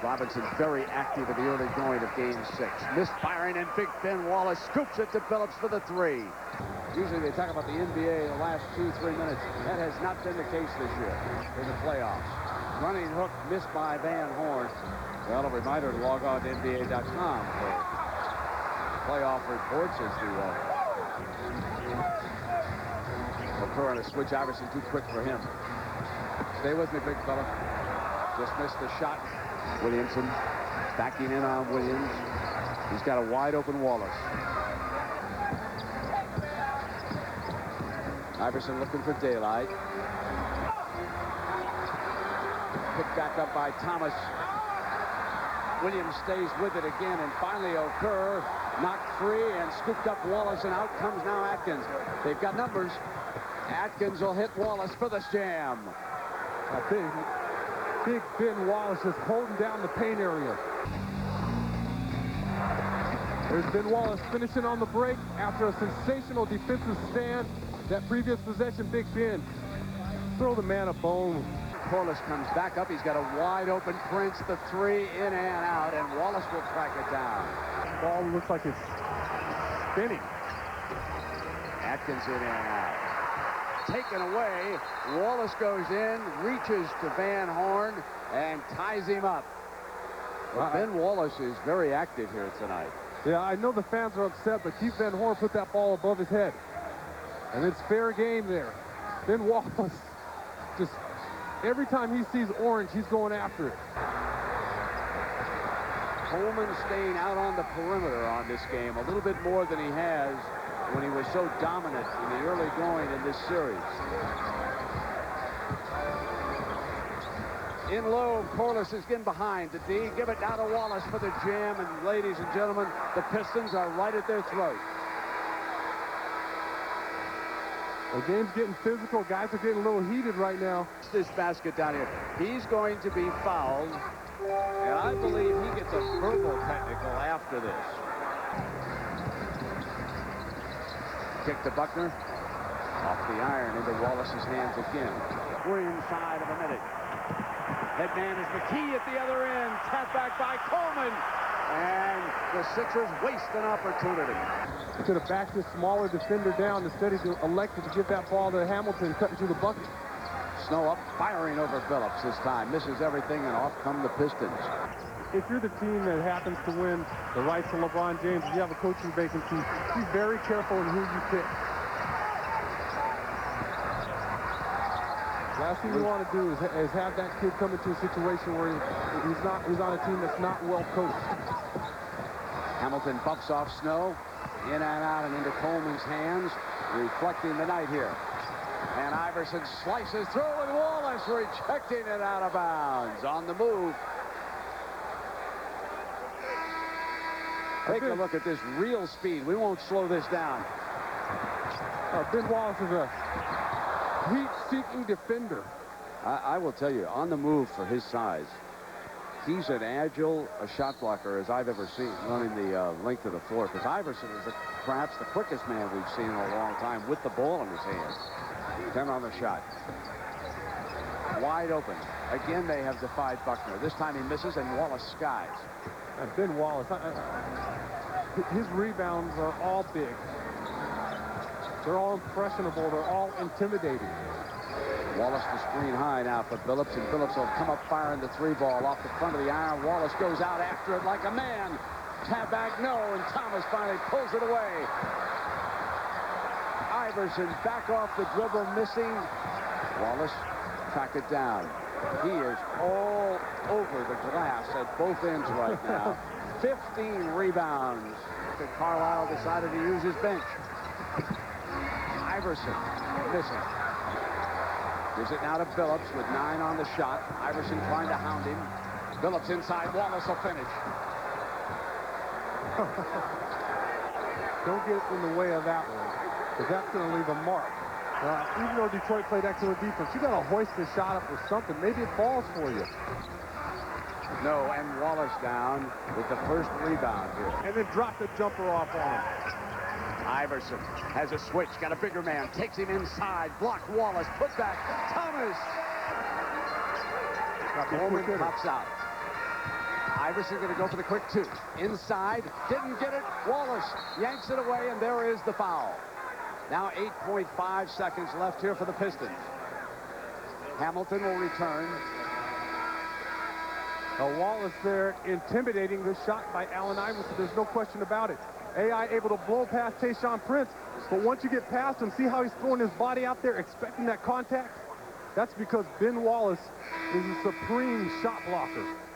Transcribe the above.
Robinson very active in the early going of Game 6. Misfiring, and Big Ben Wallace scoops it to Phillips for the 3. Usually they talk about the NBA the last 2-3 minutes. That has not been the case this year in the playoffs. Running hook missed by Van Horn. Well, a reminder to log on to NBA.com for playoff reports as the occur on a switch. Iverson too quick for him. Stay with me, big fella. Just missed the shot. Williamson backing in on Williams. He's got a wide open Wallace. Iverson looking for daylight. Picked back up by Thomas. Williams stays with it again, and finally Okur knocked free and scooped up Wallace, and out comes now Atkins. They've got numbers. Atkins will hit Wallace for the jam. Big Ben Wallace is holding down the paint area. There's Ben Wallace finishing on the break after a sensational defensive stand. That previous possession, Big Ben, throw the man a bone. Corliss comes back up. He's got a wide open Prince. The 3 in and out, and Wallace will track it down. The ball looks like it's spinning. Atkins in and out. Taken away. Wallace goes in, reaches to Van Horn, and ties him up. Well, Ben Wallace is very active here tonight. Yeah, I know the fans are upset, but Keith Van Horn put that ball above his head. And it's fair game there. Ben Wallace, just every time he sees orange, he's going after it. Coleman staying out on the perimeter on this game a little bit more than he has when he was so dominant in the early going in this series. In low, Corliss is in behind the D. Give it now to Wallace for the jam, and ladies and gentlemen, the Pistons are right at their throat. The game's getting physical. Guys are getting a little heated right now. This basket down here. He's going to be fouled, and I believe he gets a verbal technical after this. Kick to Buckner. Off the iron into Wallace's hands again. We're inside of a minute. Headman is McKee at the other end. Tap back by Coleman. And the Sixers waste an opportunity. He could have backed his smaller defender down. Instead, he elected to give that ball to Hamilton, cutting through the bucket. Snow up, firing over Phillips this time. Misses everything, and off come the Pistons. If you're the team that happens to win the rights to LeBron James, if you have a coaching vacancy, be very careful in who you pick. Last thing you want to do is have that kid come into a situation where he's on a team that's not well coached. Hamilton bucks off Snow, in and out and into Coleman's hands, reflecting the night here. And Iverson slices through, and Wallace rejecting it out of bounds. On the move. Take a look at this real speed. We won't slow this down. Ben Wallace is a heat-seeking defender. I will tell you, on the move for his size, he's an agile shot blocker as I've ever seen running the length of the floor. Because Iverson is perhaps the quickest man we've seen in a long time with the ball in his hands. 10 on the shot. Wide open. Again, they have defied Buckner. This time he misses, and Wallace skies. And Ben Wallace, his rebounds are all big. They're all impressionable. They're all intimidating. Wallace to screen high now for Phillips, and Phillips will come up firing the 3-ball off the front of the iron. Wallace goes out after it like a man. Tap back, no, and Thomas finally pulls it away. Iverson back off the dribble, missing. Wallace tracked it down. He is all over the glass at both ends right now. 15 rebounds. Carlisle decided to use his bench. Iverson missing. Gives it now to Phillips with 9 on the shot. Iverson trying to hound him. Phillips inside. Wallace will finish. Don't get in the way of that one, because that's going to leave a mark. Even though Detroit played excellent defense, you got to hoist the shot up or something. Maybe it falls for you. No, and Wallace down with the first rebound here. And then drop the jumper off on him. Iverson has a switch, got a bigger man, takes him inside, block Wallace, put back, Thomas. Coleman pops out. Iverson going to go for the quick two. Inside, didn't get it. Wallace yanks it away, and there is the foul. Now 8.5 seconds left here for the Pistons. Hamilton will return. Wallace there intimidating the shot by Allen Iverson. There's no question about it. AI able to blow past Tayshaun Prince, but once you get past him, see how he's throwing his body out there expecting that contact? That's because Ben Wallace is a supreme shot blocker.